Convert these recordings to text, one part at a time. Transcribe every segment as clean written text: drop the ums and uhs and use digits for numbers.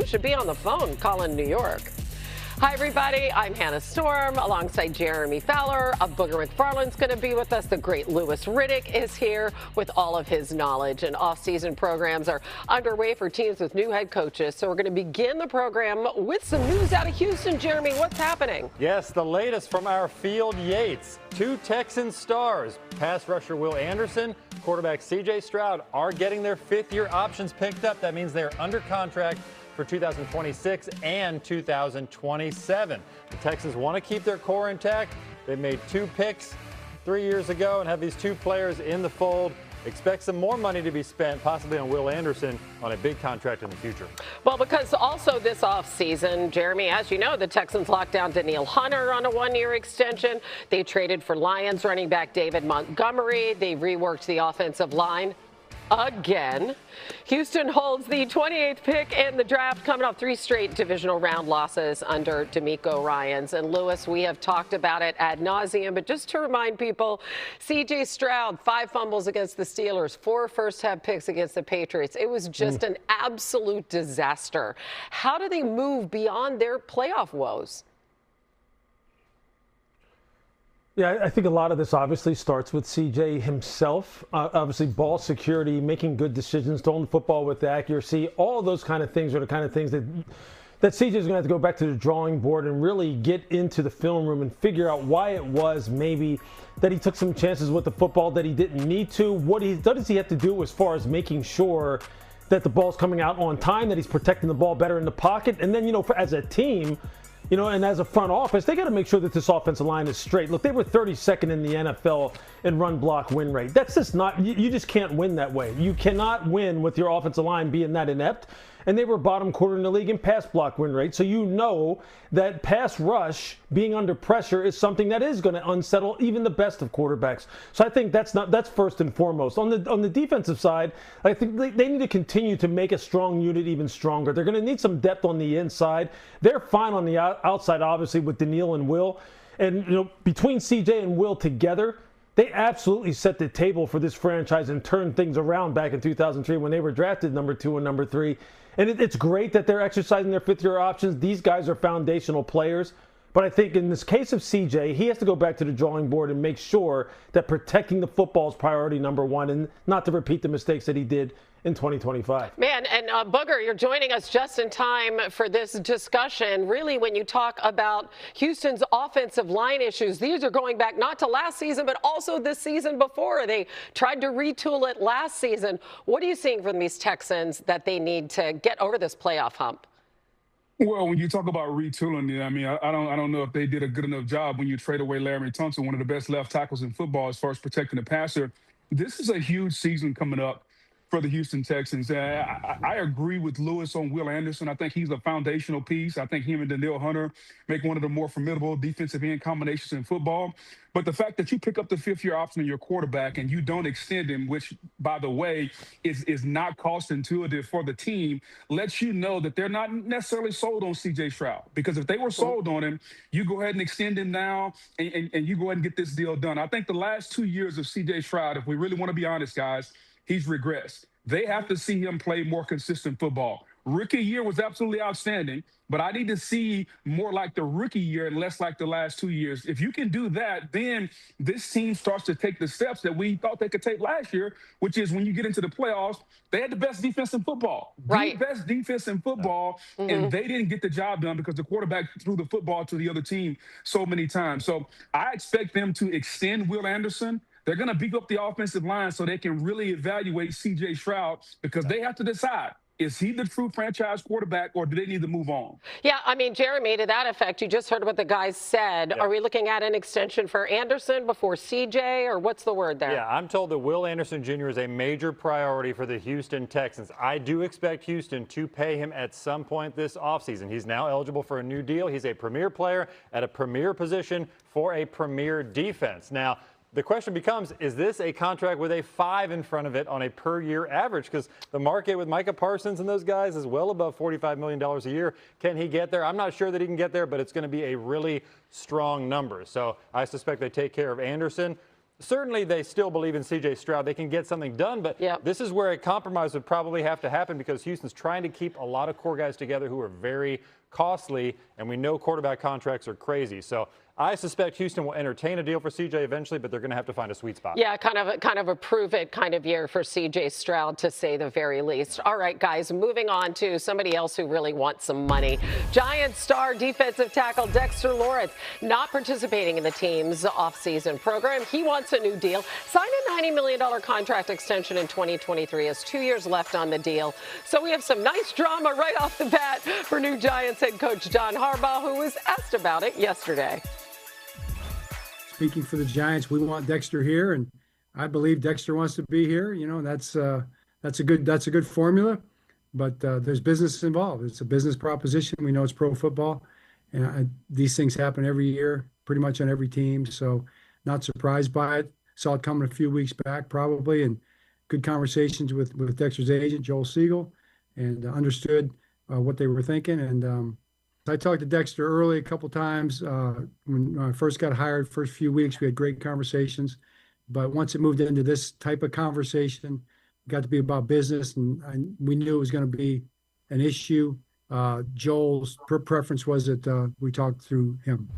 should be on the phone calling New York. Hi, everybody. I'm Hannah Storm alongside Jeremy Fowler. Booger McFarland's going to be with us. The great Louis Riddick is here with all of his knowledge. And off-season programs are underway for teams with new head coaches. So we're going to begin the program with some news out of Houston. Jeremy, what's happening? Yes, the latest from our Field Yates. Two Texan stars, pass rusher Will Anderson, quarterback C.J. Stroud, are getting their fifth-year options picked up. That means they're under contract for 2026 and 2027. The Texans want to keep their core intact. They made 2 picks 3 years ago and have these 2 players in the fold. Expect some more money to be spent, possibly on Will Anderson, on a big contract in the future. Well, because also this offseason, Jeremy, as you know, the Texans locked down Danielle Hunter on a 1-year extension. They traded for Lions running back David Montgomery. They reworked the offensive line again. Houston holds the 28th pick in the draft, coming off 3 straight divisional round losses under DeMeco Ryans. And Louis, we have talked about it ad nauseum, but just to remind people, C.J. Stroud, 5 fumbles against the Steelers, 4 first-half picks against the Patriots. It was just an absolute disaster. How do they move beyond their playoff woes? Yeah, I think a lot of this obviously starts with C.J. himself. Obviously, ball security, making good decisions, throwing the football with accuracy. All of those kind of things are the kind of things that C.J. is going to have to go back to the drawing board and really get into the film room and figure out why it was maybe that he took some chances with the football that he didn't need to. What does he have to do as far as making sure that the ball's coming out on time, that he's protecting the ball better in the pocket? And then, as a team, and as a front office, they got to make sure that this offensive line is straight. Look, they were 32nd in the NFL in run block win rate. That's just not, you just can't win that way. You cannot win with your offensive line being that inept. And they were bottom quarter in the league in pass block win rate. So you know that pass rush being under pressure is something that is going to unsettle even the best of quarterbacks. So I think that's first and foremost. On the defensive side, I think they need to continue to make a strong unit even stronger. They're going to need some depth on the inside. They're fine on the outside, obviously, with Danielle and Will. And between CJ and Will together, they absolutely set the table for this franchise and turned things around back in 2003 when they were drafted number 2 and number 3. And it's great that they're exercising their fifth-year options. These guys are foundational players. But I think in this case of CJ, he has to go back to the drawing board and make sure that protecting the football is priority number 1 and not to repeat the mistakes that he did in 2025. Man, and Booger, you're joining us just in time for this discussion. Really, when you talk about Houston's offensive line issues, these are going back not to last season, but also this season before. They tried to retool it last season. What are you seeing from these Texans that they need to get over this playoff hump? Well, when you talk about retooling it, I mean, I don't know if they did a good enough job when you trade away Larry Tunsil, one of the best left tackles in football as far as protecting the passer. This is a huge season coming up for the Houston Texans. I agree with Louis on Will Anderson. I think he's a foundational piece. I think him and Danielle Hunter make one of the more formidable defensive end combinations in football. But the fact that you pick up the 5th-year option on your quarterback and you don't extend him, which, by the way, is not cost intuitive for the team, lets you know that they're not necessarily sold on C.J. Stroud. Because if they were sold on him, you go ahead and extend him now and you go ahead and get this deal done. I think the last 2 years of C.J. Stroud, if we really want to be honest, guys, he's regressed. They have to see him play more consistent football. Rookie year was absolutely outstanding, but I need to see more like the rookie year and less like the last 2 years. If you can do that, then this team starts to take the steps that we thought they could take last year, which is when you get into the playoffs, they had the best defense in football. Right. The best defense in football, and they didn't get the job done because the quarterback threw the football to the other team so many times. So I expect them to extend Will Anderson. They're going to beef up the offensive line so they can really evaluate C.J. Stroud because they have to decide, is he the true franchise quarterback or do they need to move on? Yeah, I mean, Jeremy, to that effect, you just heard what the guys said. Yeah. Are we looking at an extension for Anderson before C.J. or what's the word there? Yeah, I'm told that Will Anderson Jr. is a major priority for the Houston Texans. I do expect Houston to pay him at some point this offseason. He's now eligible for a new deal. He's a premier player at a premier position for a premier defense. Now, the question becomes, is this a contract with a 5 in front of it on a per-year average? Because the market with Micah Parsons and those guys is well above $45 million a year. Can he get there? I'm not sure that he can get there, but it's going to be a really strong number. So I suspect they take care of Anderson. Certainly, they still believe in C.J. Stroud. They can get something done, but this is where a compromise would probably have to happen because Houston's trying to keep a lot of core guys together who are very costly, and we know quarterback contracts are crazy. So I suspect Houston will entertain a deal for CJ eventually, but they're going to have to find a sweet spot. Yeah, kind of a prove it kind of year for CJ Stroud, to say the very least. All right, guys, moving on to somebody else who really wants some money. Giants star defensive tackle Dexter Lawrence not participating in the team's offseason program. He wants a new deal. Signed a $90 million contract extension in 2023. Has 2 years left on the deal. So we have some nice drama right off the bat for new Giants head coach John Harbaugh, who was asked about it yesterday. Speaking for the Giants, we want Dexter here, and I believe Dexter wants to be here. You know, that's a good formula, but there's business involved. It's a business proposition. We know it's pro football, and these things happen every year, pretty much on every team. So, not surprised by it. Saw it coming a few weeks back, probably, and good conversations with Dexter's agent, Joel Siegel, and understood what they were thinking. And I talked to Dexter early a couple times when I first got hired. First few weeks, we had great conversations. But once it moved into this type of conversation, it got to be about business, and we knew it was going to be an issue. Joel's preference was that we talked through him.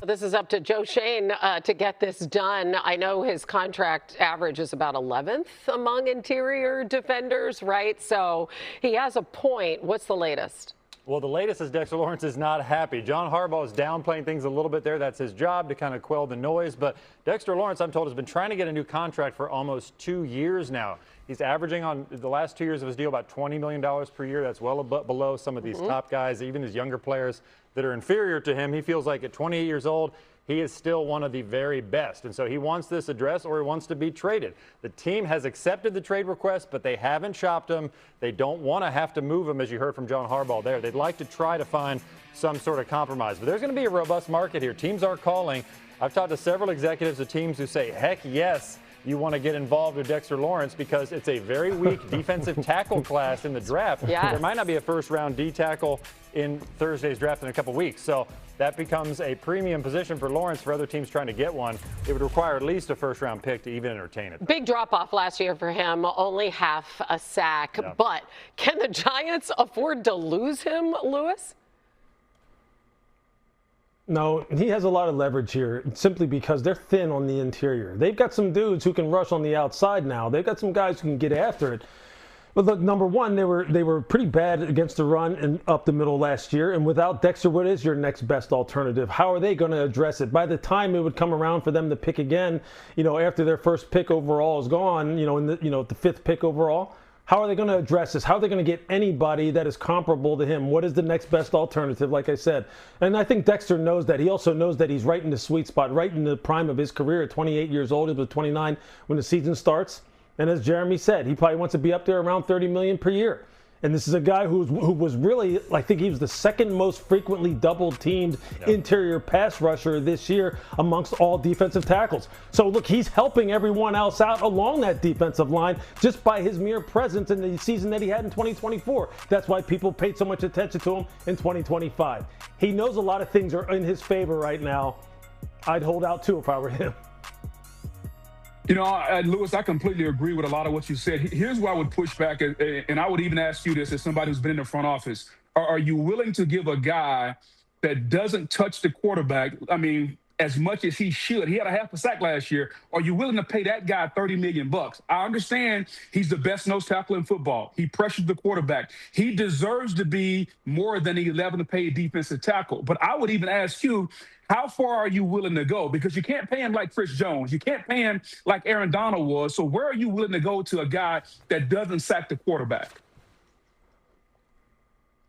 This is up to Joe Schoen to get this done. I know his contract average is about 11th among interior defenders, right? So he has a point. What's the latest? Well, the latest is Dexter Lawrence is not happy. John Harbaugh is downplaying things a little bit there. That's his job, to kind of quell the noise. But Dexter Lawrence, I'm told, has been trying to get a new contract for almost 2 years now. He's averaging on the last 2 years of his deal about $20 million per year. That's well below some of these top guys, even his younger players that are inferior to him. He feels like at 28 years old, he is still one of the very best. And so he wants this address, or he wants to be traded. The team has accepted the trade request, but they haven't shopped him. They don't want to have to move him, as you heard from John Harbaugh there. They'd like to try to find some sort of compromise. But there's going to be a robust market here. Teams are calling. I've talked to several executives of teams who say, heck yes, you want to get involved with Dexter Lawrence because it's a very weak defensive tackle class in the draft. Yes. There might not be a first-round D tackle in Thursday's draft in a couple weeks. So that becomes a premium position for Lawrence for other teams trying to get one. It would require at least a first-round pick to even entertain it. Big drop-off last year for him, only half a sack. Yeah. But can the Giants afford to lose him, Lewis? No, he has a lot of leverage here simply because they're thin on the interior. They've got some dudes who can rush on the outside now. They've got some guys who can get after it. But look, number one, they were pretty bad against the run and up the middle last year. And without Dexter, what is your next best alternative? How are they going to address it? By the time it would come around for them to pick again, after their first pick overall is gone, the fifth pick overall, how are they going to address this? How are they going to get anybody that is comparable to him? What is the next best alternative, like I said? And I think Dexter knows that. He also knows that he's right in the sweet spot, right in the prime of his career at 28 years old. He was 29 when the season starts. And as Jeremy said, he probably wants to be up there around $30 million per year. And this is a guy who was really, I think he was the second most frequently double-teamed interior pass rusher this year amongst all defensive tackles. So, look, he's helping everyone else out along that defensive line just by his mere presence in the season that he had in 2024. That's why people paid so much attention to him in 2025. He knows a lot of things are in his favor right now. I'd hold out, too, if I were him. Lewis, I completely agree with a lot of what you said. Here's where I would push back, and I would even ask you this as somebody who's been in the front office. Are you willing to give a guy that doesn't touch the quarterback, as much as he should? He had a half a sack last year. Are you willing to pay that guy $30 million? I understand he's the best nose tackle in football. He pressures the quarterback. He deserves to be more than the 11th paid defensive tackle. But I would even ask you, how far are you willing to go? Because you can't pay him like Chris Jones. You can't pay him like Aaron Donald was. So where are you willing to go to a guy that doesn't sack the quarterback?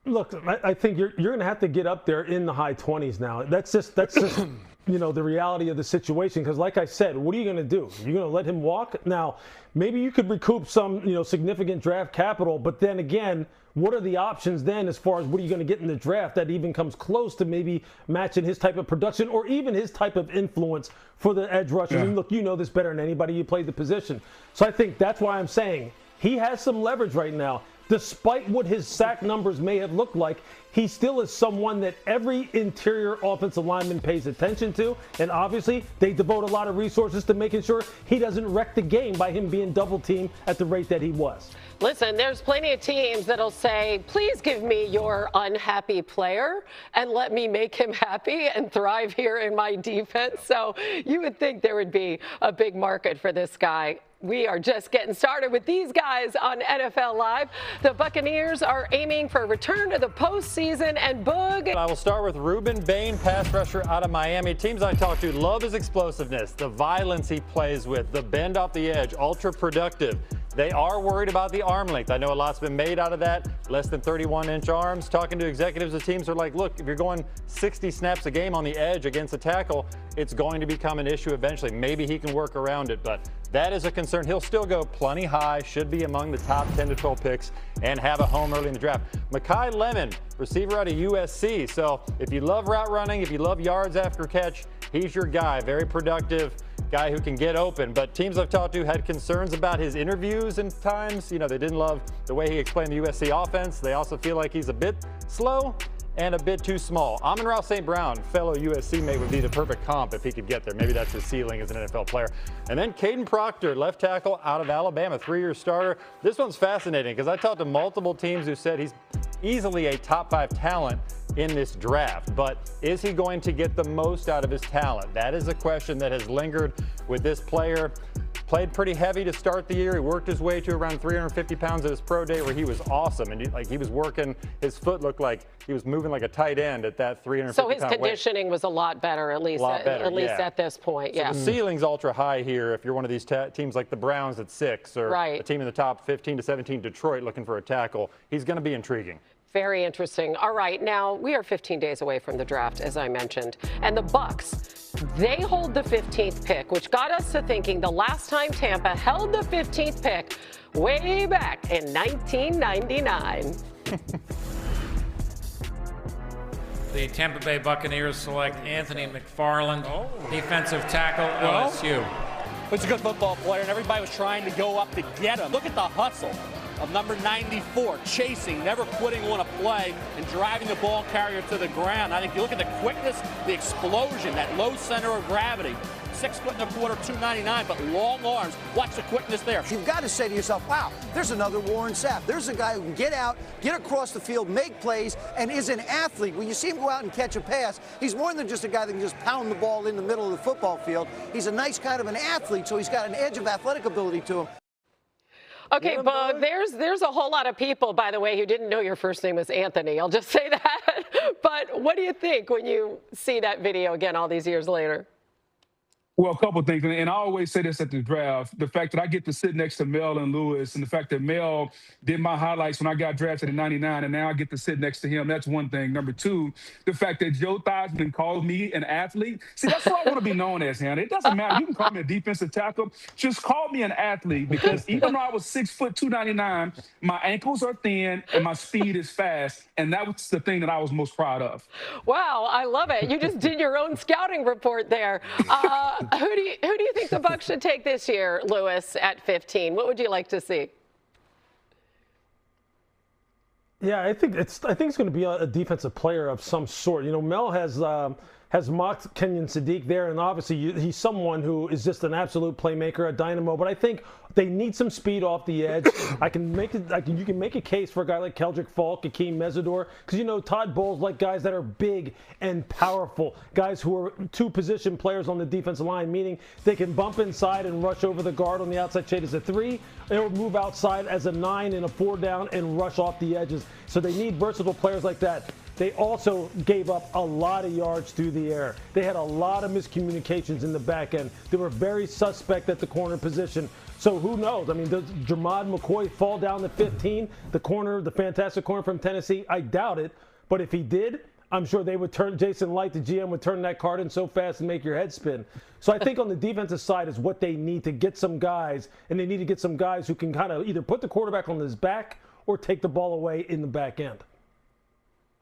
Look, I think you're going to have to get up there in the high 20s now. That's just the reality of the situation. Because like I said, what are you going to do? You're going to let him walk? Now, maybe you could recoup some, significant draft capital. But then again, what are the options then as far as what are you going to get in the draft that even comes close to maybe matching his type of production or even his type of influence for the edge rushers? Yeah. And look, you know this better than anybody. You played the position. So I think that's why I'm saying he has some leverage right now. despite what his sack numbers may have looked like, he still is someone that every interior offensive lineman pays attention to. And obviously, they devote a lot of resources to making sure he doesn't wreck the game by him being double teamed at the rate that he was. Listen, there's plenty of teams that'll say, please give me your unhappy player and let me make him happy and thrive here in my defense. So you would think there would be a big market for this guy. We are just getting started with these guys on NFL Live. The Buccaneers are aiming for a return to the postseason, and Boog. I will start with Rueben Bain, pass rusher out of Miami. Teams I talk to love his explosiveness, the violence he plays with, the bend off the edge, ultra productive. They are worried about the arm length. I know a lot's been made out of that, less than 31-inch arms. Talking to executives of teams are like, look, if you're going 60 snaps a game on the edge against a tackle, it's going to become an issue eventually. Maybe he can work around it, but that is a concern. He'll still go plenty high, should be among the top 10 to 12 picks, and have a home early in the draft. Mekhi Lemon, receiver out of USC. So if you love route running, if you love yards after catch, he's your guy. Very productive guy who can get open. But teams I've talked to had concerns about his interviews and times. You know, they didn't love the way he explained the USC offense. They also feel like he's a bit slow and a bit too small. Amon-Ra St. Brown, fellow USC mate, would be the perfect comp if he could get there. Maybe that's his ceiling as an NFL player. And then Caden Proctor, left tackle out of Alabama, 3-year starter. This one's fascinating because I talked to multiple teams who said he's easily a top 5 talent in this draft. But is he going to get the most out of his talent? That is a question that has lingered with this player. Played pretty heavy to start the year. He worked his way to around 350 pounds at his pro day where he was awesome. And he was working, his foot looked like he was moving like a tight end at that 350 So his conditioning was a lot better, at least at this point. Yeah. So the ceiling's ultra high here if you're one of these teams like the Browns at 6 or a team in the top 15 to 17, Detroit, looking for a tackle. He's going to be intriguing. Very interesting. All right, now we are 15 days away from the draft, as I mentioned. And the Bucks, they hold the 15th pick, which got us to thinking the last time Tampa held the 15th pick way back in 1999. The Tampa Bay Buccaneers select Anthony McFarland, defensive tackle, LSU. He's a good football player, and everybody was trying to go up to get him. Look at the hustle of number 94, chasing, never quitting on a play, and driving the ball carrier to the ground. I think you look at the quickness, the explosion, that low center of gravity. 6 foot and a quarter, 299, but long arms. Watch the quickness there. You've got to say to yourself, wow, there's another Warren Sapp. There's a guy who can get out, get across the field, make plays, and is an athlete. When you see him go out and catch a pass, he's more than just a guy that can just pound the ball in the middle of the football field. He's a nice kind of an athlete, so he's got an edge of athletic ability to him. Okay, Bug, there's a whole lot of people, by the way, who didn't know your first name was Anthony. I'll just say that. But what do you think when you see that video again all these years later? Well, a couple of things, and I always say this at the draft, the fact that I get to sit next to Mel and Lewis, and the fact that Mel did my highlights when I got drafted in 99, and now I get to sit next to him, that's one thing. Number two, the fact that Joe Theismann called me an athlete. See, that's what I want to be known as, Hannah. It doesn't matter. You can call me a defensive tackle. Just call me an athlete, because even though I was 6 foot 299, my ankles are thin and my speed is fast, and that was the thing that I was most proud of. Wow, I love it. You just did your own scouting report there. Who do you think the Bucs should take this year, Lewis, at 15? What would you like to see? Yeah, I think it's going to be a defensive player of some sort. You know, Mel has mocked Kenyon Sadiq there, and obviously he's someone who is just an absolute playmaker, a dynamo. But I think they need some speed off the edge. You can make a case for a guy like Keldrick Falk, Akeem Mesidor, because you know Todd Bowles like guys that are big and powerful, guys who are two-position players on the defensive line, meaning they can bump inside and rush over the guard on the outside shade as a 3, or move outside as a 9 in a 4-down and rush off the edges. So they need versatile players like that. They also gave up a lot of yards through the air. They had a lot of miscommunications in the back end. They were very suspect at the corner position. So who knows? I mean, does Jermod McCoy fall down to 15? The fantastic corner from Tennessee? I doubt it. But if he did, I'm sure they would turn, Jason Light, the GM, would turn that card in so fast and make your head spin. So I think on the defensive side is what they need to get some guys, and they need to get some guys who can kind of either put the quarterback on his back or take the ball away in the back end.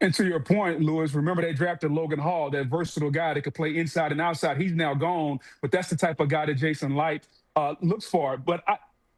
And to your point, Lewis, remember they drafted Logan Hall, that versatile guy that could play inside and outside. He's now gone, but that's the type of guy that Jason Light looks for. But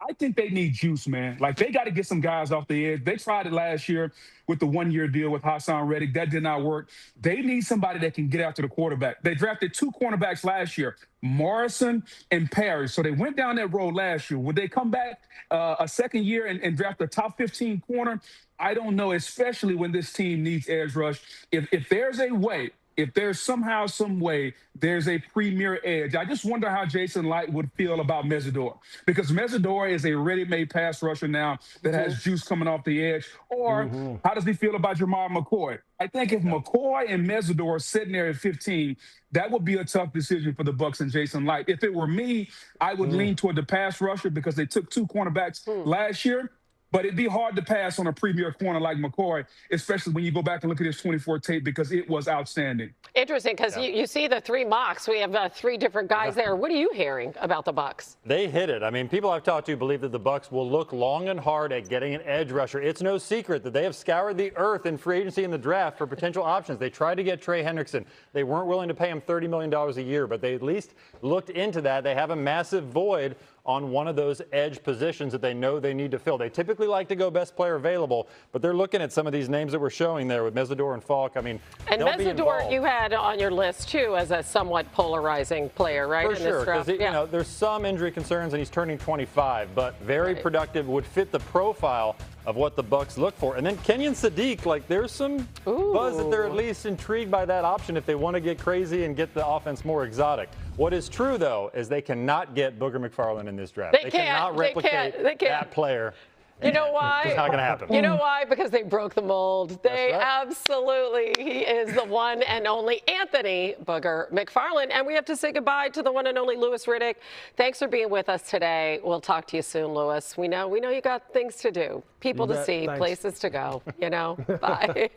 I think they need juice, man. Like, they got to get some guys off the edge. They tried it last year with the one-year deal with Hassan Reddick. That did not work. They need somebody that can get after the quarterback. They drafted 2 cornerbacks last year, Morrison and Parrish. So they went down that road last year. Would they come back a second year and draft a top 15 corner? I don't know, especially when this team needs edge rush. If there's a way, if there's somehow, some way, there's a premier edge. I just wonder how Jason Light would feel about Mesidor, because Mesidor is a ready-made pass rusher now that has juice coming off the edge. Or how does he feel about Jamar McCoy? I think if McCoy and Mesidor are sitting there at 15, that would be a tough decision for the Bucs and Jason Light. If it were me, I would lean toward the pass rusher because they took 2 cornerbacks last year. But it'd be hard to pass on a premier corner like McCoy, especially when you go back and look at his 24 tape, because it was outstanding. Interesting, because you see the 3 mocks. We have 3 different guys there. What are you hearing about the Bucs? They hit it. I mean, people I've talked to believe that the Bucs will look long and hard at getting an edge rusher. It's no secret that they have scoured the earth in free agency and the draft for potential options. They tried to get Trey Hendrickson. They weren't willing to pay him $30 million a year, but they at least looked into that. They have a massive void on one of those edge positions that they know they need to fill. They typically like to go best player available, but they're looking at some of these names that we're showing there with Mesidor and Falk. I mean, and Mesidor you had on your list too as a somewhat polarizing player, right? For sure, because you know there's some injury concerns and he's turning 25, but very productive, would fit the profile of what the Bucs look for. And then Kenyon Sadiq, like there's some buzz that they're at least intrigued by that option if they want to get crazy and get the offense more exotic. What is true, though, is they cannot get Booger McFarland in this draft. They cannot replicate that player. You know why? It's not going to happen. You know why? Because they broke the mold. They absolutely, he is the one and only Anthony Booger McFarland. And we have to say goodbye to the one and only Louis Riddick. Thanks for being with us today. We'll talk to you soon, Louis. We know you got things to do, people to see, places to go, you know. Bye.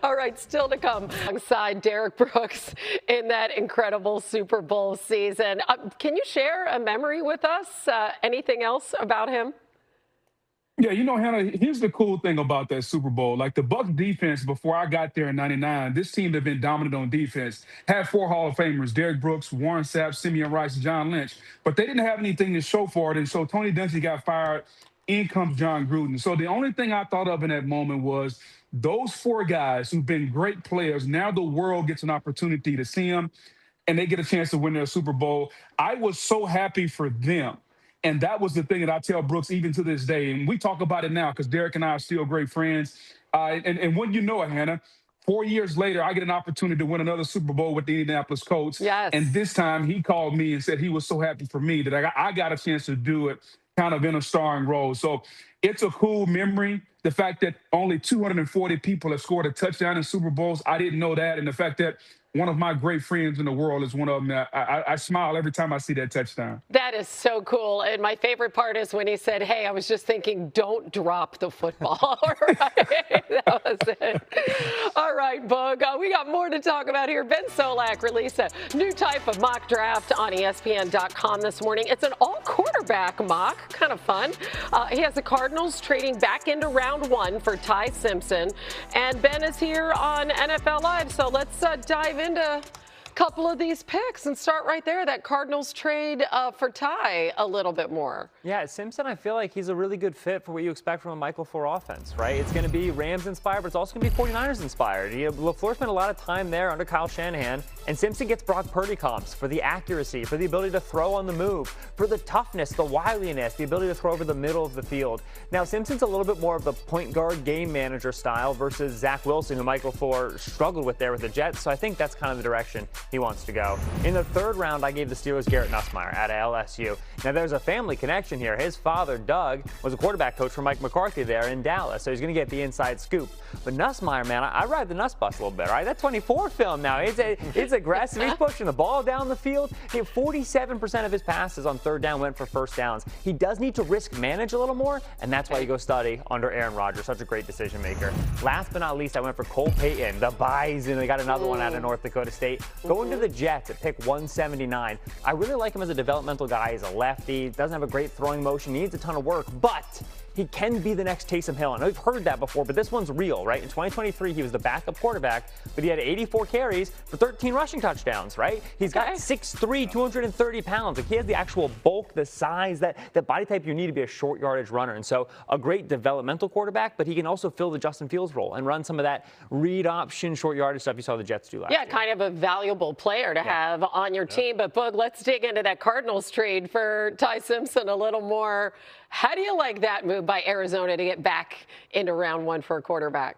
All right, still to come alongside Derek Brooks in that incredible Super Bowl season. Can you share a memory with us? Anything else about him? Yeah, you know, Hannah, here's the cool thing about that Super Bowl. Like the Bucs defense, before I got there in '99, this team had been dominant on defense. Had 4 Hall of Famers, Derek Brooks, Warren Sapp, Simeon Rice, John Lynch. But they didn't have anything to show for it. And so Tony Dungy got fired. In comes John Gruden. So the only thing I thought of in that moment was those 4 guys who've been great players, now the world gets an opportunity to see them, and they get a chance to win their Super Bowl. I was so happy for them. And that was the thing that I tell Brooks even to this day. And we talk about it now because Derek and I are still great friends. And when you know it, Hannah, 4 years later, I get an opportunity to win another Super Bowl with the Indianapolis Colts. Yes. And this time he called me and said he was so happy for me that I got a chance to do it kind of in a starring role. So it's a cool memory. The fact that only 240 people have scored a touchdown in Super Bowls, I didn't know that. And the fact that one of my great friends in the world is one of them. I smile every time I see that touchdown. That is so cool. And my favorite part is when he said, hey, I was just thinking, don't drop the football. Right? That was it. All right, Boog. We got more to talk about here. Ben Solak released a new type of mock draft on ESPN.com this morning. It's an all-quarterback mock. Kind of fun. He has the Cardinals trading back into round 1 for Ty Simpson. And Ben is here on NFL Live. So let's dive into a couple of these picks and start right there. That Cardinals trade for Ty a little bit more. Yeah, Simpson, I feel like he's a really good fit for what you expect from a Michael LaFleur offense, right? It's going to be Rams inspired, but it's also going to be 49ers inspired. LaFleur spent a lot of time there under Kyle Shanahan, and Simpson gets Brock Purdy comps for the accuracy, for the ability to throw on the move, for the toughness, the wiliness, the ability to throw over the middle of the field. Now, Simpson's a little bit more of the point guard game manager style versus Zach Wilson, who Michael LaFleur struggled with there with the Jets, so I think that's kind of the direction he wants to go. In the 3rd round, I gave the Steelers Garrett Nussmeier out of LSU. Now, there's a family connection here. His father, Doug, was a quarterback coach for Mike McCarthy there in Dallas, so he's going to get the inside scoop. But Nussmeier, man, I ride the Nuss bus a little bit, right? That 24 film now, it's aggressive. He's pushing the ball down the field. 47% of his passes on 3rd down went for first downs. He does need to risk manage a little more, and that's why you go study under Aaron Rodgers. Such a great decision maker. Last but not least, I went for Cole Payton, the Bison. They got another one out of North Dakota State. Going to the Jets at pick 179. I really like him as a developmental guy. He's a lefty, doesn't have a great throwing motion, needs a ton of work, but he can be the next Taysom Hill. I know you've heard that before, but this one's real, right? In 2023, he was the backup quarterback, but he had 84 carries for 13 rushing touchdowns, right? He's got 6'3", 230 pounds. Like, he has the actual bulk, the size, that body type you need to be a short yardage runner. And so a great developmental quarterback, but he can also fill the Justin Fields role and run some of that read option, short yardage stuff you saw the Jets do last year. Yeah, kind of a valuable player to have on your team. But, Boog, let's dig into that Cardinals trade for Ty Simpson a little more. How do you like that move by Arizona to get back into round one for a quarterback?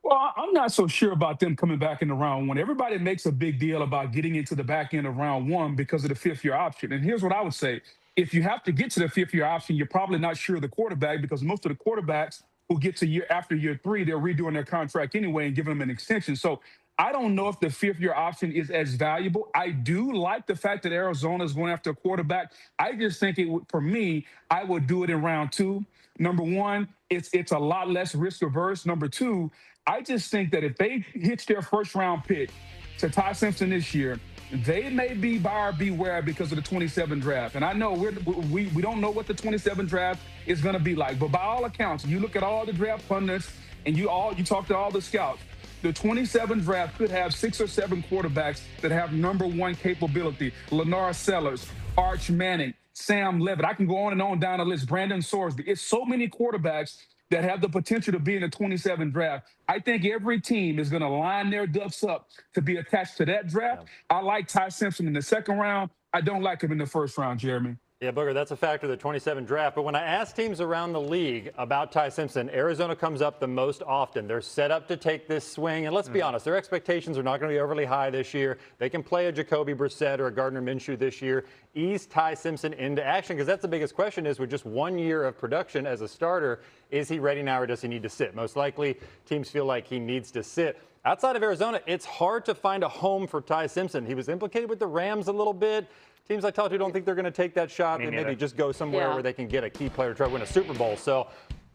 Well, I'm not so sure about them coming back into round one. Everybody makes a big deal about getting into the back end of round one because of the fifth-year option. And here's what I would say. If you have to get to the fifth-year option, you're probably not sure of the quarterback, because most of the quarterbacks who get to after year three, they're redoing their contract anyway and giving them an extension. So I don't know if the fifth-year option is as valuable. I do like the fact that Arizona is going after a quarterback. I just think for me, I would do it in round two. Number one, it's a lot less risk averse. Number two, I just think that if they hitch their first-round pick to Ty Simpson this year, they may be buyer beware because of the 27 draft. And I know we don't know what the 27 draft is going to be like, but by all accounts, you look at all the draft pundits and you talk to all the scouts, the 27 draft could have 6 or 7 quarterbacks that have number one capability. Lennar Sellers, Arch Manning, Sam Levitt. I can go on and on down the list. Brandon Sorsby. It's so many quarterbacks that have the potential to be in the 27 draft. I think every team is going to line their ducks up to be attached to that draft. I like Ty Simpson in the second round. I don't like him in the first round, Jeremy. Yeah, Booger, that's a factor of the 27 draft. But when I ask teams around the league about Ty Simpson, Arizona comes up the most often. They're set up to take this swing. And let's be honest, their expectations are not going to be overly high this year. They can play a Jacoby Brissett or a Gardner Minshew this year. Ease Ty Simpson into action, because that's the biggest question is, with just 1 year of production as a starter, is he ready now or does he need to sit? Most likely, teams feel like he needs to sit. Outside of Arizona, it's hard to find a home for Ty Simpson. He was implicated with the Rams a little bit. Teams I talked to don't think they're going to take that shot. They maybe just go somewhere where they can get a key player to try to win a Super Bowl. So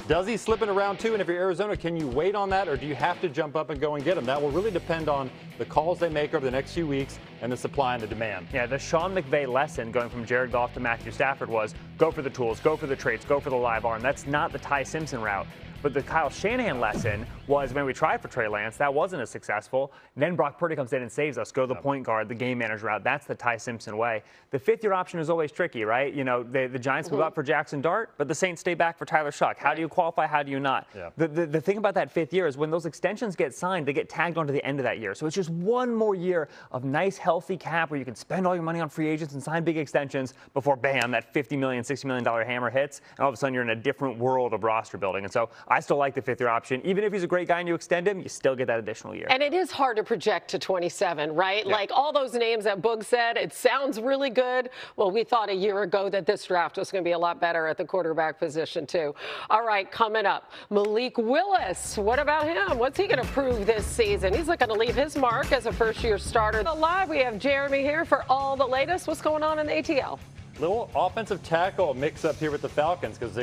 does he slip into round two? And if you're Arizona, can you wait on that, or do you have to jump up and go and get him? That will really depend on the calls they make over the next few weeks and the supply and the demand. Yeah, the Sean McVay lesson going from Jared Goff to Matthew Stafford was go for the tools, go for the traits, go for the live arm. That's not the Ty Simpson route. But the Kyle Shanahan lesson was when we tried for Trey Lance, that wasn't as successful. Then Brock Purdy comes in and saves us. Go the point guard, the game manager route. That's the Ty Simpson way. The fifth-year option is always tricky, right? You know, the Giants move up for Jackson Dart, but the Saints stay back for Tyler Shuck. How do you qualify? How do you not? Yeah. The thing about that fifth year is when those extensions get signed, they get tagged onto the end of that year. So it's just one more year of nice, healthy cap where you can spend all your money on free agents and sign big extensions before, bam, that $50 million, $60 million hammer hits, and all of a sudden you're in a different world of roster building. And so I still like the fifth-year option. Even if he's a great guy and you extend him, you still get that additional year. And it is hard to project to 27, right? Yeah. Like all those names that Boog said, it sounds really good. Well, we thought a year ago that this draft was going to be a lot better at the quarterback position, too. All right, coming up, Malik Willis. What about him? What's he going to prove this season? He's looking to leave his mark as a first-year starter. Live, we have Jeremy here for all the latest. What's going on in the ATL? Little offensive tackle mix-up here with the Falcons, because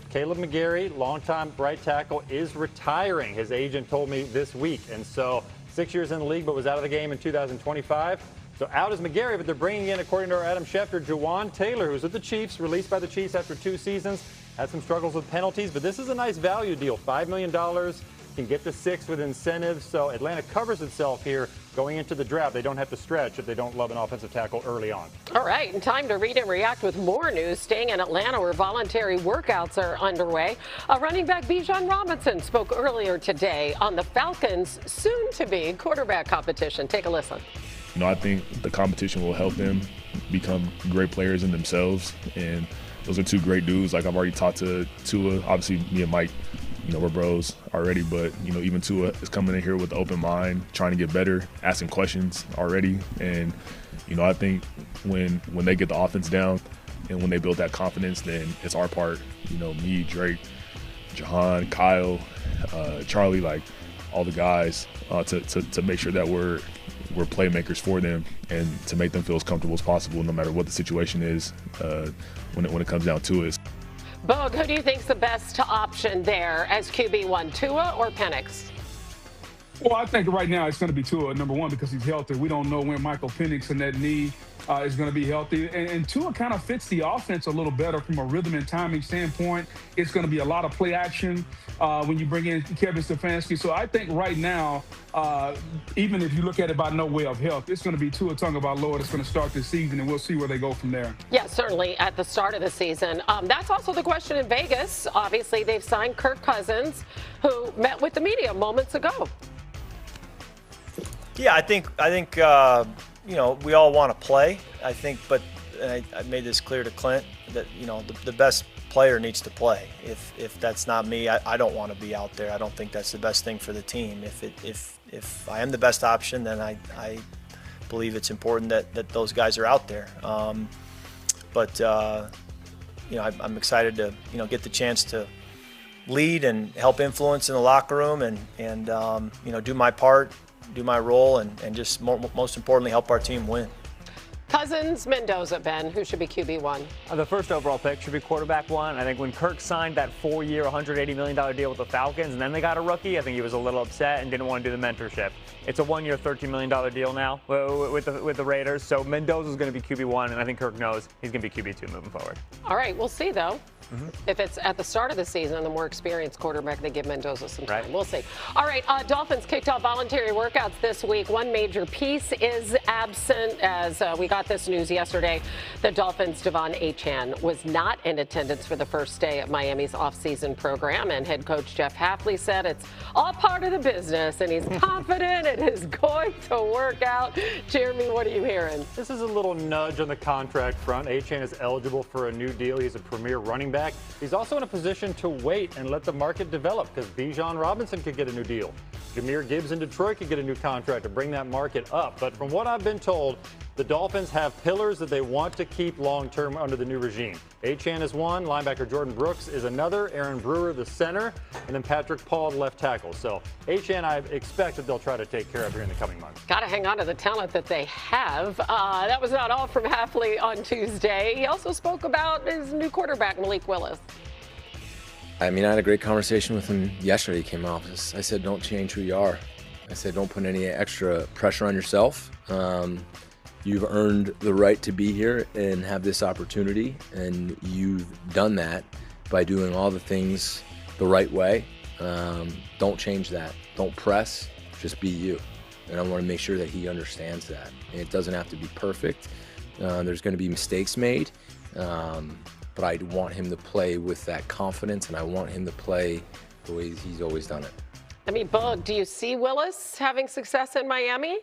Caleb McGarry, longtime right tackle, is retiring. His agent told me this week. And so 6 years in the league, but was out of the game in 2025. So out is McGarry, but they're bringing in, according to our Adam Schefter, Jawan Taylor, who's with the Chiefs, released by the Chiefs after 2 seasons. Had some struggles with penalties, but this is a nice value deal. $5 million, can get to 6 with incentives. So Atlanta covers itself here going into the draft. They don't have to stretch if they don't love an offensive tackle early on. All right, and time to read and react with more news. Staying in Atlanta, where voluntary workouts are underway. Running back Bijan Robinson spoke earlier today on the Falcons' soon-to-be quarterback competition. Take a listen. You know, I think the competition will help them become great players in themselves. And those are 2 great dudes. Like, I've already talked to Tua. Obviously, me and Mike, you know, we're bros already, but, you know, even Tua is coming in here with an open mind, trying to get better, asking questions already. And, you know, I think when they get the offense down and when they build that confidence, then it's our part, you know, me, Drake, Jahan, Kyle, Charlie, like all the guys, to make sure that we're playmakers for them and to make them feel as comfortable as possible, no matter what the situation is when it comes down to it. Boog, who do you think's the best option there as QB1, Tua or Penix? Well, I think right now it's going to be Tua, number one, because he's healthy. We don't know when Michael Penix and that knee is going to be healthy. And Tua kind of fits the offense a little better from a rhythm and timing standpoint. It's going to be a lot of play action when you bring in Kevin Stefanski. So I think right now, even if you look at it by no way of health, it's going to be Tua Tagovailoa that's going to start this season, and we'll see where they go from there. Yeah, certainly at the start of the season. That's also the question in Vegas. Obviously, they've signed Kirk Cousins, who met with the media moments ago. Yeah, I think you know, we all want to play. I think, but I made this clear to Clint that, you know, the best player needs to play. If that's not me, I don't want to be out there. I don't think that's the best thing for the team. If I am the best option, then I believe it's important that those guys are out there. But you know, I'm excited to, you know, get the chance to lead and help influence in the locker room and you know, do my part, do my role, and just most importantly, help our team win. Cousins, Mendoza, Ben, who should be QB1? The first overall pick should be quarterback 1. I think when Kirk signed that 4-year, $180 million deal with the Falcons, and then they got a rookie, I think he was a little upset and didn't want to do the mentorship. It's a 1-year, $13 million deal now with the Raiders. So Mendoza's going to be QB1, and I think Kirk knows he's going to be QB2 moving forward. All right, we'll see, though. If it's at the start of the season, the more experienced quarterback, they give Mendoza some time. Right. We'll see. All right, Dolphins kicked off voluntary workouts this week. One major piece is absent, as we got this news yesterday. The Dolphins' Devon Achane was not in attendance for the first day of Miami's offseason program, and head coach Jeff Hafley said it's all part of the business, and he's confident it is going to work out. Jeremy, what are you hearing? This is a little nudge on the contract front. Achane is eligible for a new deal. He's a premier running back. He's also in a position to wait and let the market develop because Bijan Robinson could get a new deal. Jahmyr Gibbs in Detroit could get a new contract to bring that market up. But from what I've been told, the Dolphins have pillars that they want to keep long-term under the new regime. Achane is one, linebacker Jordan Brooks is another, Aaron Brewer the center, and then Patrick Paul left tackle. So Achane, I expect that they'll try to take care of here in the coming months. Got to hang on to the talent that they have. That was not all from Hafley on Tuesday. He also spoke about his new quarterback, Malik Willis. I mean, I had a great conversation with him yesterday. He came out. I said, don't change who you are. I said, don't put any extra pressure on yourself. You've earned the right to be here and have this opportunity, and you've done that by doing all the things the right way. Don't change that. Don't press. Just be you. And I want to make sure that he understands that. And it doesn't have to be perfect. There's going to be mistakes made. But I want him to play with that confidence, and I want him to play the way he's always done it. I mean, Bug, do you see Willis having success in Miami?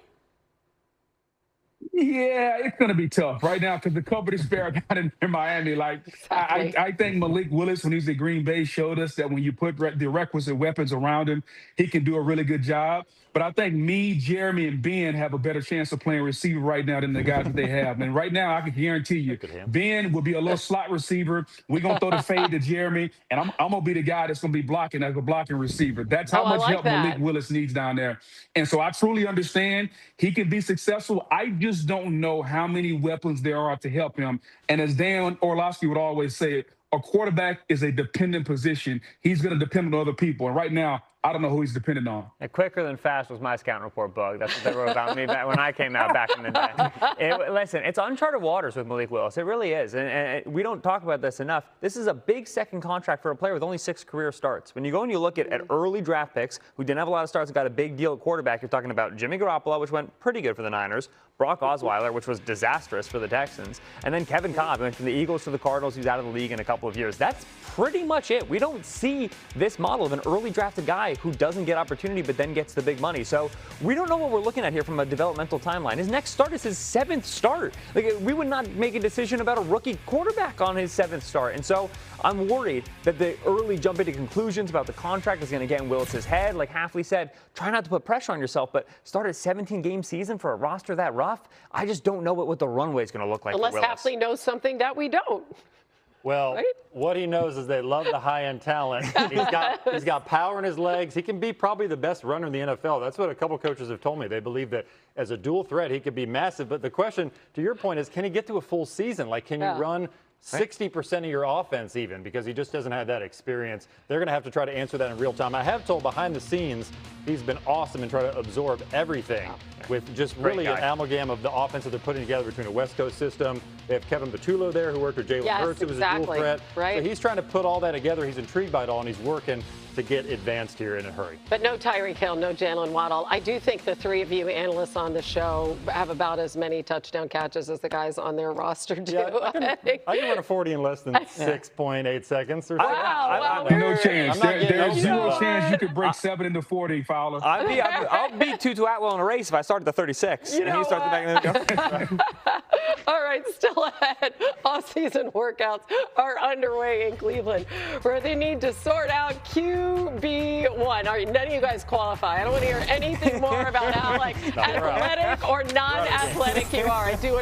Yeah, it's going to be tough right now because the company spare got in Miami. Like, exactly. I think Malik Willis, when he was at Green Bay, showed us that when you put the requisite weapons around him, he can do a really good job. But I think me, Jeremy, and Ben have a better chance of playing receiver right now than the guys that they have. And right now, I can guarantee you, Ben will be a little slot receiver. We're going to throw the fade to Jeremy, and I'm going to be the guy that's going to be blocking as a blocking receiver. That's how much help Malik Willis needs down there. And so I truly understand he can be successful. I just don't know how many weapons there are to help him. And as Dan Orlovsky would always say, a quarterback is a dependent position. He's going to depend on other people. And right now, I don't know who he's dependent on. And quicker than fast was my scouting report, Bug. That's what they wrote about me back when I came out back in the day. Listen, it's uncharted waters with Malik Willis. It really is. And we don't talk about this enough. This is a big second contract for a player with only 6 career starts. When you go and you look at early draft picks who didn't have a lot of starts and got a big deal at quarterback, you're talking about Jimmy Garoppolo, which went pretty good for the Niners, Brock Osweiler, which was disastrous for the Texans, and then Kevin Cobb, who went from the Eagles to the Cardinals. He's out of the league in a couple of years. That's pretty much it. We don't see this model of an early drafted guy who doesn't get opportunity but then gets the big money. So we don't know what we're looking at here from a developmental timeline. His next start is his 7th start. Like, we would not make a decision about a rookie quarterback on his 7th start. And so I'm worried that the early jump into conclusions about the contract is going to get in Willis's head. Like Hafley said, try not to put pressure on yourself, but start a 17-game season for a roster that rough. I just don't know what the runway is going to look like. Unless Hafley knows something that we don't. Well, what he knows is they love the high-end talent. He's got power in his legs. He can be probably the best runner in the NFL. That's what a couple coaches have told me. They believe that as a dual threat, he could be massive. But the question, to your point, is can he get to a full season? Like, can you run 60% of your offense even, because he just doesn't have that experience. They're going to have to try to answer that in real time. I have told behind the scenes he's been awesome in trying to absorb everything with just really an amalgam of the offense that they're putting together between a West Coast system. They have Kevin Patullo there who worked with Jalen Hurts, who was a dual threat. Right. So he's trying to put all that together. He's intrigued by it all, and he's working to get advanced here in a hurry. But no Tyreek Hill, no Jalen Waddle. I do think the three of you analysts on the show have about as many touchdown catches as the guys on their roster do. Yeah, I can run a 40 in less than 6.8 seconds. Or Wow, no chance. There's zero chance chance you could break 7 into 40, Fowler. I'll beat Tutu Atwell in a race if I started at 36 and he starts back in the All right, still ahead. Off-season workouts are underway in Cleveland, where they need to sort out QB1. None of you guys qualify. I don't want to hear anything more about how athletic or non-athletic you are. I do